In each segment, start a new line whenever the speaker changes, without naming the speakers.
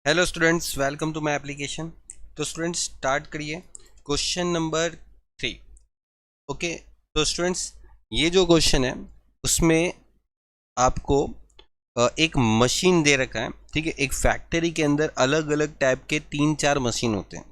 Hello students, welcome to my application. तो students start करिए question number 3। Okay, तो students ये जो क्वेश्चन है उसमें आपको एक मशीन दे रखा है। ठीक है, एक फैक्ट्री के अंदर अलग अलग टाइप के 3-4 मशीन होते हैं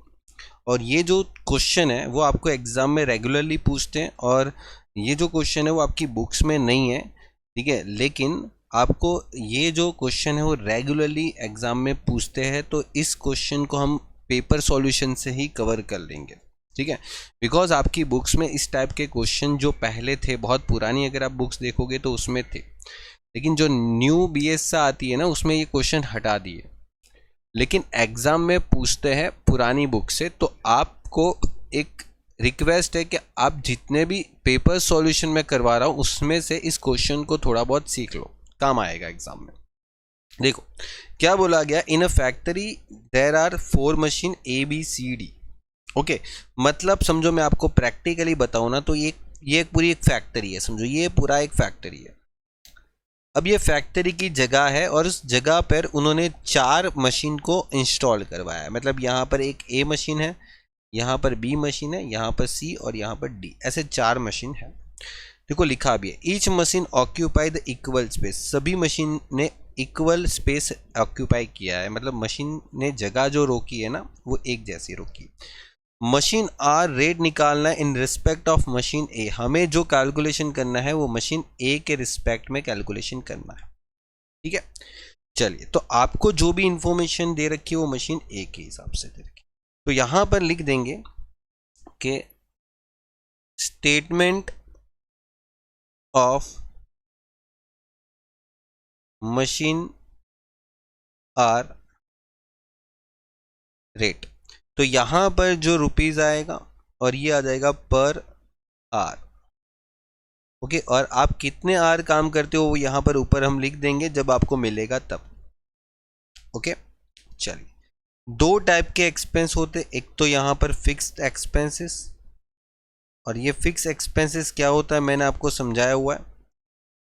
और ये जो क्वेश्चन है वो आपको एग्ज़ाम में रेगुलरली पूछते हैं और ये जो क्वेश्चन है वो आपकी बुक्स में नहीं है। ठीक है, लेकिन आपको ये जो क्वेश्चन है वो रेगुलरली एग्ज़ाम में पूछते हैं, तो इस क्वेश्चन को हम पेपर सॉल्यूशन से ही कवर कर लेंगे। ठीक है, बिकॉज आपकी बुक्स में इस टाइप के क्वेश्चन जो पहले थे, बहुत पुरानी अगर आप बुक्स देखोगे तो उसमें थे, लेकिन जो न्यू BS आती है ना उसमें ये क्वेश्चन हटा दिए, लेकिन एग्ज़ाम में पूछते हैं पुरानी बुक से। तो आपको एक रिक्वेस्ट है कि आप जितने भी पेपर सॉल्यूशन में करवा रहा हूँ उसमें से इस क्वेश्चन को थोड़ा बहुत सीख लो, काम आएगा एग्जाम में। देखो क्या बोला गया, in a factory there are 4 machine ABCD। Okay, मतलब समझो मैं आपको प्रैक्टिकली बताऊँ ना तो ये पूरी एक फैक्ट्री है, समझो ये पूरा एक फैक्ट्री है। अब ये फैक्ट्री की जगह है और उस जगह पर उन्होंने 4 मशीन को इंस्टॉल करवाया है। मतलब यहाँ पर एक A मशीन है, यहाँ पर B मशीन है, यहाँ पर C और यहाँ पर D, ऐसे 4 मशीन है। देखो लिखा भी है, each machine occupy the equal space. सभी मशीन ने इक्वल स्पेस ऑक्यूपाई किया है, मतलब मशीन ने जगह जो रोकी है ना वो एक जैसी रोकी। मशीन आर रेट निकालना है इन रिस्पेक्ट ऑफ मशीन ए। हमें जो कैलकुलेशन करना है वो मशीन ए के रिस्पेक्ट में कैलकुलेशन करना है। ठीक है, चलिए, तो आपको जो भी इंफॉर्मेशन दे रखी है वो मशीन ए के हिसाब से दे रखी। तो यहां पर लिख देंगे कि statement of machine are rate. तो यहां पर जो रुपीज आएगा और ये आ जाएगा पर आर। ओके, और आप कितने आर काम करते हो वो यहां पर ऊपर हम लिख देंगे जब आपको मिलेगा तब। ओके, चलिए, 2 टाइप के एक्सपेंस होते, एक तो यहां पर फिक्स्ड एक्सपेंसेस, और ये फिक्स एक्सपेंसेस क्या होता है मैंने आपको समझाया हुआ है।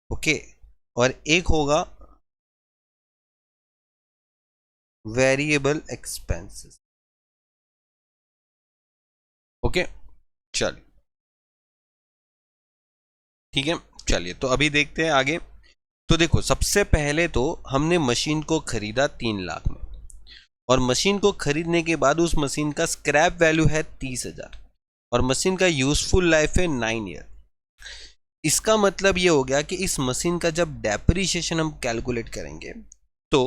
ओके, और एक होगा वेरिएबल एक्सपेंसेस। ओके, चलिए, ठीक है, चलिए तो अभी देखते हैं आगे। तो देखो सबसे पहले तो हमने मशीन को खरीदा 3 लाख में, और मशीन को खरीदने के बाद उस मशीन का स्क्रैप वैल्यू है 30,000 और मशीन का यूजफुल लाइफ है 9 ईयर। इसका मतलब ये हो गया कि इस मशीन का जब डेप्रिसिएशन हम कैलकुलेट करेंगे तो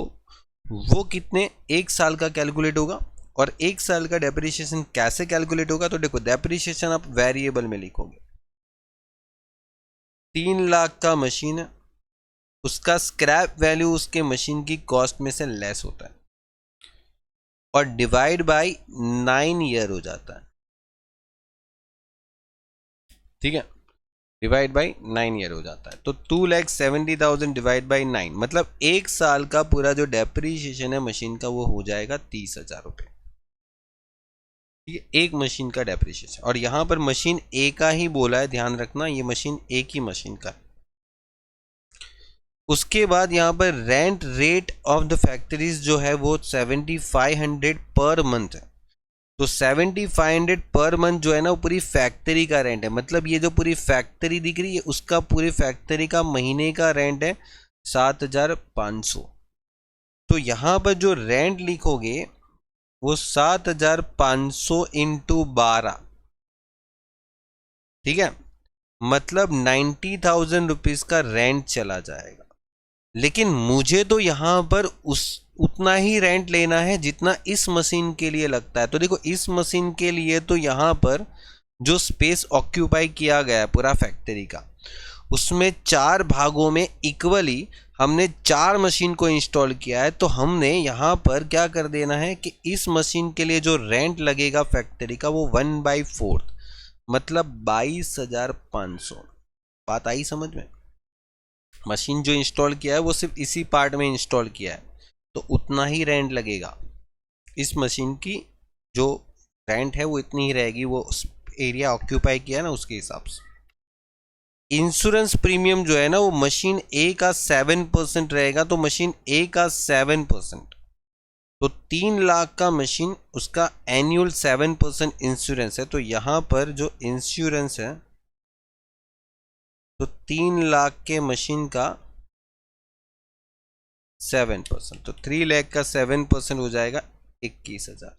वो कितने 1 साल का कैलकुलेट होगा। और 1 साल का डेप्रिसिएशन कैसे कैलकुलेट होगा, तो देखो डेप्रिसिएशन आप वेरिएबल में लिखोगे। 3 लाख का मशीन है, उसका स्क्रैप वैल्यू उसके मशीन की कॉस्ट में से लेस होता है और डिवाइड बाय 9 ईयर हो जाता है। ठीक है, डिवाइड बाई 9 ईयर हो जाता है। तो 2,70,000 डिवाइड बाई 9, मतलब 1 साल का पूरा जो डेप्रीशिएशन है मशीन का वो हो जाएगा 30,000 रुपये। ठीक है, एक मशीन का डेप्रीशिएशन, और यहाँ पर मशीन ए का ही बोला है, ध्यान रखना ये मशीन ए की मशीन का। उसके बाद यहाँ पर rent rate of the factories जो है वो 7,500 पर मंथ है। तो 7,500 पर मंथ जो है ना वो पूरी फैक्ट्री का रेंट है। मतलब ये जो पूरी फैक्ट्री दिख रही है उसका पूरी फैक्ट्री का महीने का रेंट है 7,500। तो यहाँ पर जो रेंट लिखोगे वो 7,500 इंटू 12। ठीक है, मतलब 90,000 रुपीज का रेंट चला जाएगा। लेकिन मुझे तो यहाँ पर उतना ही रेंट लेना है जितना इस मशीन के लिए लगता है। तो देखो इस मशीन के लिए तो यहाँ पर जो स्पेस ऑक्यूपाई किया गया है पूरा फैक्ट्री का, उसमें 4 भागों में इक्वली हमने 4 मशीन को इंस्टॉल किया है। तो हमने यहाँ पर क्या कर देना है कि इस मशीन के लिए जो रेंट लगेगा फैक्ट्री का वो 1/4, मतलब 22,500। बात आई समझ में? मशीन जो इंस्टॉल किया है वो सिर्फ इसी पार्ट में इंस्टॉल किया है, तो उतना ही रेंट लगेगा। इस मशीन की जो रेंट है वो इतनी ही रहेगी, वो एरिया ऑक्यूपाई किया है ना उसके हिसाब से। इंश्योरेंस प्रीमियम जो है ना वो मशीन ए का 7% रहेगा, तो मशीन ए का 7%। तो 3 लाख का मशीन, उसका एनुअल 7% इंश्योरेंस है, तो यहाँ पर जो इंश्योरेंस है तो 3 लाख के मशीन का 7%, तो 3 लाख का 7% हो जाएगा 21,000।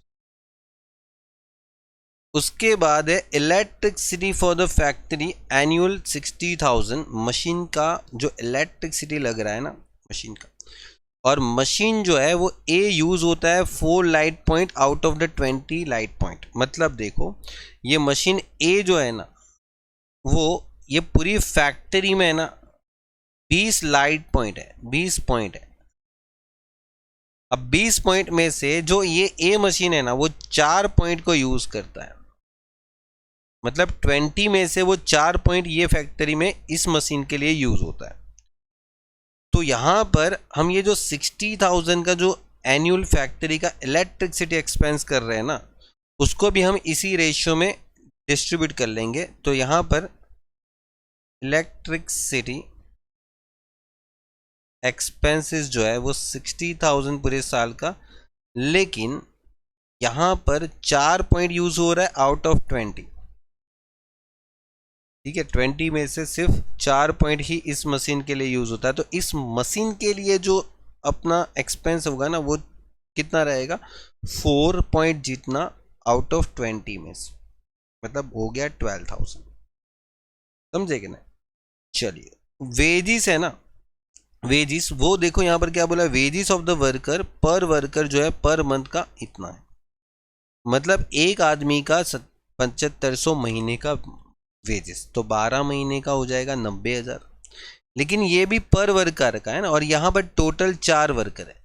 उसके बाद है electricity for the factory annual 60,000। Machine का जो इलेक्ट्रिसिटी लग रहा है ना मशीन का, और मशीन जो है वो ए यूज़ होता है 4 light point out of the 20 light point. मतलब देखो ये मशीन ए जो है ना, वो ये पूरी फैक्ट्री में है ना 20 लाइट पॉइंट है, 20 पॉइंट है। अब 20 पॉइंट में से जो ये ए मशीन है ना वो 4 पॉइंट को यूज़ करता है। मतलब 20 में से वो 4 पॉइंट ये फैक्ट्री में इस मशीन के लिए यूज़ होता है। तो यहाँ पर हम ये जो 60,000 का जो एनुअल फैक्ट्री का इलेक्ट्रिसिटी एक्सपेंस कर रहे हैं ना, उसको भी हम इसी रेशियो में डिस्ट्रीब्यूट कर लेंगे। तो यहाँ पर इलेक्ट्रिसिटी एक्सपेंसेस जो है वो 60,000 पूरे साल का, लेकिन यहाँ पर 4 पॉइंट यूज़ हो रहा है आउट ऑफ 20। ठीक है, 20 में से सिर्फ 4 पॉइंट ही इस मशीन के लिए यूज़ होता है। तो इस मशीन के लिए जो अपना एक्सपेंस होगा ना वो कितना रहेगा, 4 पॉइंट जितना आउट ऑफ 20 में से, मतलब हो गया 12,000। समझे कि ना। चलिए वेजिस है ना, वेजिस वो देखो यहाँ पर क्या बोला, वेजिस ऑफ द वर्कर पर वर्कर जो है पर मंथ का इतना है। मतलब एक आदमी का 7500 महीने का वेजेस, तो 12 महीने का हो जाएगा 90,000। लेकिन ये भी पर वर्कर का है ना, और यहाँ पर टोटल 4 वर्कर है।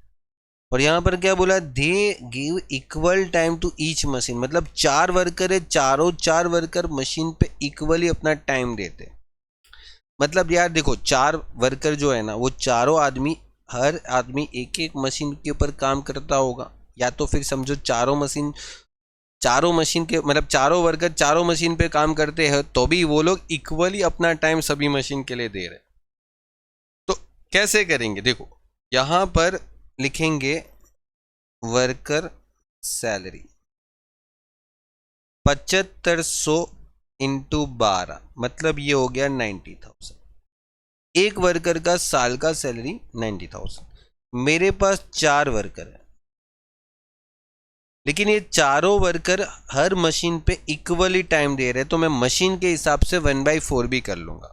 और यहाँ पर क्या बोला, they give equal time to each machine. मतलब 4 वर्कर है, चारों 4 वर्कर मशीन पे इक्वली अपना टाइम देते। मतलब यार देखो 4 वर्कर जो है ना वो चारों आदमी, हर आदमी एक एक मशीन के ऊपर काम करता होगा, या तो फिर समझो चारों मशीन के मतलब चारों वर्कर चारों मशीन पे काम करते हैं, तो भी वो लोग इक्वली अपना टाइम सभी मशीन के लिए दे रहे। तो कैसे करेंगे, देखो यहां पर लिखेंगे वर्कर सैलरी 7500 इंटू 12, मतलब ये हो गया 90,000। एक वर्कर का साल का सैलरी 90,000। मेरे पास 4 वर्कर है, लेकिन ये चारों वर्कर हर मशीन पे इक्वली टाइम दे रहे हैं, तो मैं मशीन के हिसाब से 1/4 भी कर लूंगा।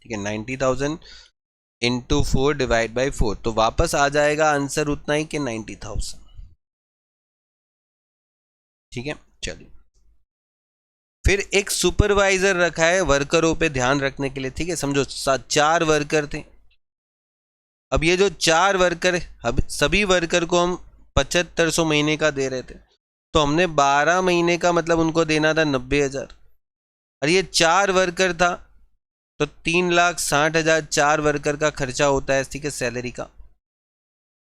ठीक है, 90,000 इंटू 4 डिवाइड बाई 4, तो वापस आ जाएगा आंसर उतना ही कि 90,000। ठीक है, चलिए फिर एक सुपरवाइजर रखा है वर्करों पे ध्यान रखने के लिए। ठीक है, समझो 4 वर्कर थे। अब ये जो 4 वर्कर, अब सभी वर्कर को हम 7500 महीने का दे रहे थे, तो हमने 12 महीने का मतलब उनको देना था 90,000। और ये 4 वर्कर था तो 3,60,000 4 वर्कर का खर्चा होता है, ठीक है, सैलरी का।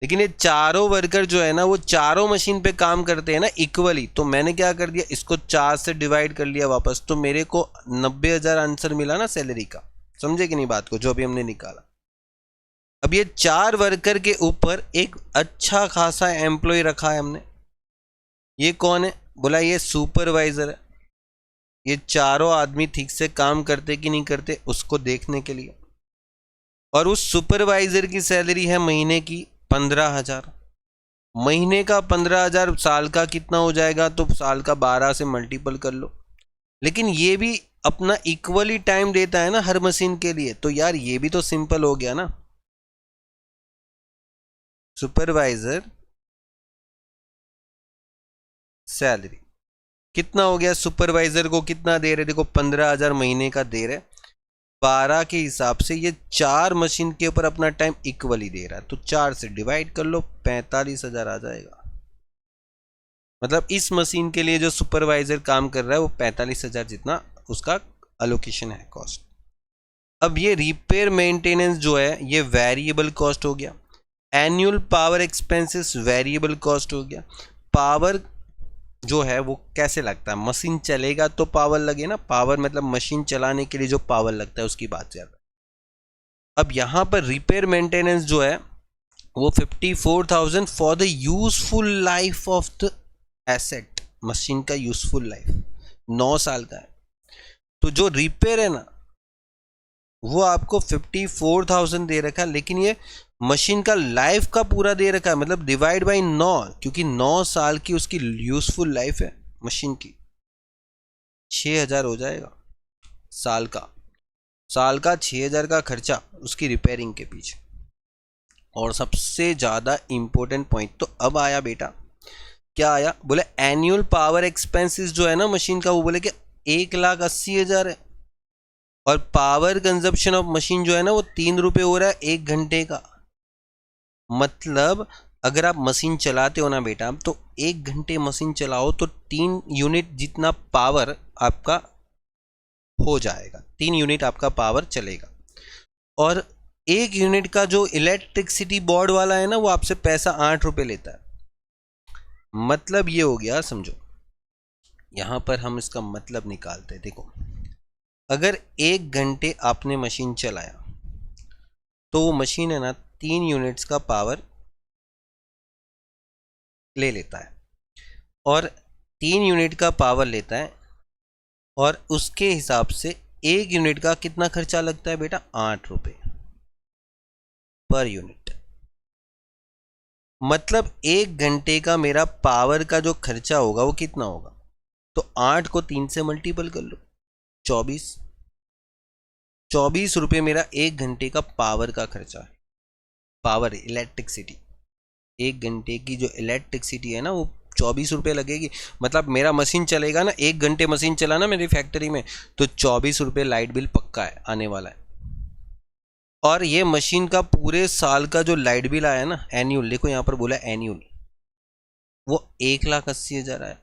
लेकिन ये चारों वर्कर जो है ना वो चारों मशीन पे काम करते हैं ना इक्वली, तो मैंने क्या कर दिया, इसको 4 से डिवाइड कर लिया वापस, तो मेरे को 90,000 आंसर मिला ना सैलरी का। समझे कि नहीं बात को, जो अभी हमने निकाला। अब ये 4 वर्कर के ऊपर एक अच्छा खासा एम्प्लॉय रखा है हमने। ये कौन है, बोला ये सुपरवाइजर है। ये चारों आदमी ठीक से काम करते कि नहीं करते उसको देखने के लिए। और उस सुपरवाइजर की सैलरी है महीने की 15,000। महीने का 15,000, साल का कितना हो जाएगा, तो साल का 12 से मल्टीपल कर लो। लेकिन ये भी अपना इक्वली टाइम देता है ना हर मशीन के लिए, तो यार ये भी तो सिंपल हो गया ना। सुपरवाइजर सैलरी कितना हो गया, सुपरवाइजर को कितना दे रहे, देखो 15,000 महीने का दे रहे, 12 के हिसाब से ये 4 मशीन के ऊपर अपना टाइम इक्वली दे रहा है, तो 4 से डिवाइड कर लो, 45,000 आ जाएगा। मतलब इस मशीन के लिए जो सुपरवाइजर काम कर रहा है वो 45,000 जितना उसका अलोकेशन है कॉस्ट। अब ये रिपेयर मेंटेनेंस जो है ये वेरिएबल कॉस्ट हो गया। Annual power expenses variable cost हो गया। पावर जो है वो कैसे लगता है, मशीन चलेगा तो पावर लगे ना, पावर मतलब मशीन चलाने के लिए जो पावर लगता है उसकी बात कर रहा है। अब यहाँ पर रिपेयर मेंटेनेंस जो है वो 54,000 for the useful life of the asset, machine का यूजफुल लाइफ 9 साल का है। तो जो रिपेयर है ना वो आपको 54,000 दे रखा है, लेकिन ये मशीन का लाइफ का पूरा दे रखा है, मतलब डिवाइड बाई 9, क्योंकि 9 साल की उसकी यूजफुल लाइफ है मशीन की। 6,000 हो जाएगा साल का 6,000 का खर्चा उसकी रिपेयरिंग के पीछे। और सबसे ज़्यादा इम्पोर्टेंट पॉइंट तो अब आया बेटा, क्या आया, बोले एनुअल पावर एक्सपेंसेस जो है ना मशीन का, वो बोले कि 1,80,000 है, और पावर कंजप्शन ऑफ मशीन जो है ना वो 3 रुपये हो रहा है 1 घंटे का। मतलब अगर आप मशीन चलाते हो ना बेटा, तो 1 घंटे मशीन चलाओ तो 3 यूनिट जितना पावर आपका हो जाएगा, 3 यूनिट आपका पावर चलेगा। और 1 यूनिट का जो इलेक्ट्रिसिटी बोर्ड वाला है ना वो आपसे पैसा 8 रुपये लेता है। मतलब ये हो गया, समझो यहां पर हम इसका मतलब निकालते हैं। देखो अगर 1 घंटे आपने मशीन चलाया तो वो मशीन है ना 3 यूनिट्स का पावर ले लेता है, और 3 यूनिट का पावर लेता है, और उसके हिसाब से 1 यूनिट का कितना खर्चा लगता है बेटा, 8 रुपये पर यूनिट। मतलब 1 घंटे का मेरा पावर का जो खर्चा होगा वो कितना होगा, तो 8 को 3 से मल्टीपल कर लो, 24 रुपये मेरा 1 घंटे का पावर का खर्चा है। पावर इलेक्ट्रिसिटी, 1 घंटे की जो इलेक्ट्रिसिटी है ना वो 24 रुपये लगेगी। मतलब मेरा मशीन चलेगा ना, 1 घंटे मशीन चलाना मेरी फैक्ट्री में, तो 24 रुपये लाइट बिल पक्का है, आने वाला है। और ये मशीन का पूरे साल का जो लाइट बिल आया ना एनुअल, देखो यहाँ पर बोला एनुअल, वो 1,80,000 आया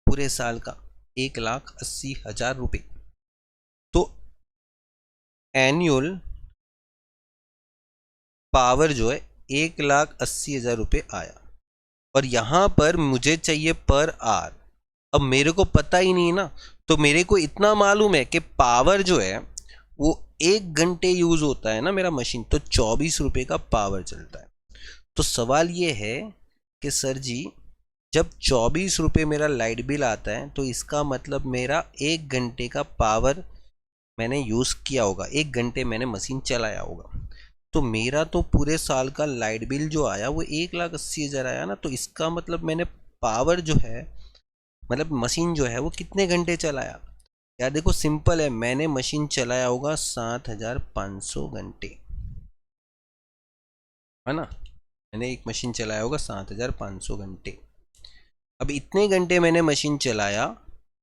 पूरे साल का, 1,80,000 रुपये। तो एनुअल पावर जो है 1,80,000 रुपये आया। और यहाँ पर मुझे चाहिए पर आवर। अब मेरे को पता ही नहीं ना, तो मेरे को इतना मालूम है कि पावर जो है वो 1 घंटे यूज होता है ना मेरा मशीन, तो 24 रुपये का पावर चलता है। तो सवाल ये है कि सर जी जब 24 रुपये मेरा लाइट बिल आता है तो इसका मतलब मेरा 1 घंटे का पावर मैंने यूज़ किया होगा, 1 घंटे मैंने मशीन चलाया होगा। तो मेरा तो पूरे साल का लाइट बिल जो आया वो 1,80,000 आया ना, तो इसका मतलब मैंने पावर जो है, मतलब मशीन जो है वो कितने घंटे चलाया। यार देखो सिंपल है, मैंने मशीन चलाया होगा 7,500 घंटे, है ना, मैंने एक मशीन चलाया होगा 7,500 घंटे। अब इतने घंटे मैंने मशीन चलाया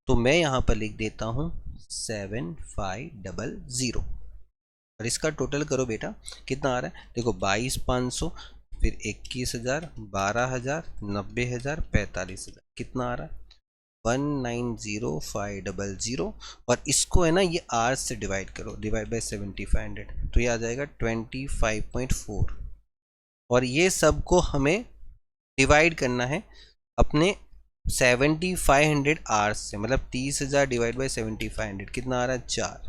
तो मैं यहाँ पर लिख देता हूँ 7,500, और इसका टोटल करो बेटा कितना आ रहा है, देखो 22,500, फिर 21,000, 12,000, 90,000, 45,000, कितना आ रहा है 1,90,500। और इसको है ना ये आवर्स से डिवाइड करो, डिवाइड बाय 7,500, तो ये आ जाएगा 25.4। और ये सबको हमें डिवाइड करना है अपने 7,500 आवर्स से, मतलब 30,000 डिवाइड बाई 7,500 कितना आ रहा है 4,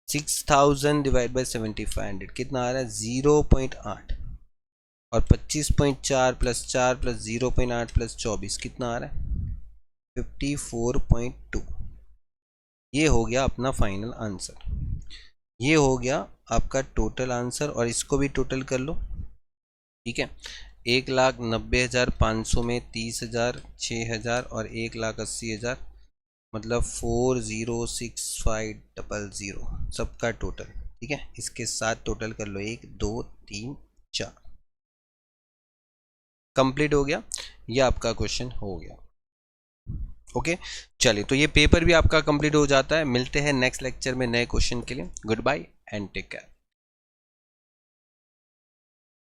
6,000 डिवाइड बाई 7,500 कितना आ रहा है 0.8, और 25.4 प्लस 4 प्लस 0.8 प्लस 24 कितना आ रहा है 54.2। ये हो गया अपना फाइनल आंसर, ये हो गया आपका टोटल आंसर। और इसको भी टोटल कर लो, ठीक है, 1,90,500 में 30,000, 6,000 और 1,80,000, मतलब 406500 सबका टोटल, ठीक है। इसके साथ टोटल कर लो 1 2 3 4, कंप्लीट हो गया, ये आपका क्वेश्चन हो गया। ओके चलिए, तो ये पेपर भी आपका कंप्लीट हो जाता है। मिलते हैं नेक्स्ट लेक्चर में नए क्वेश्चन के लिए। Good bye and take care.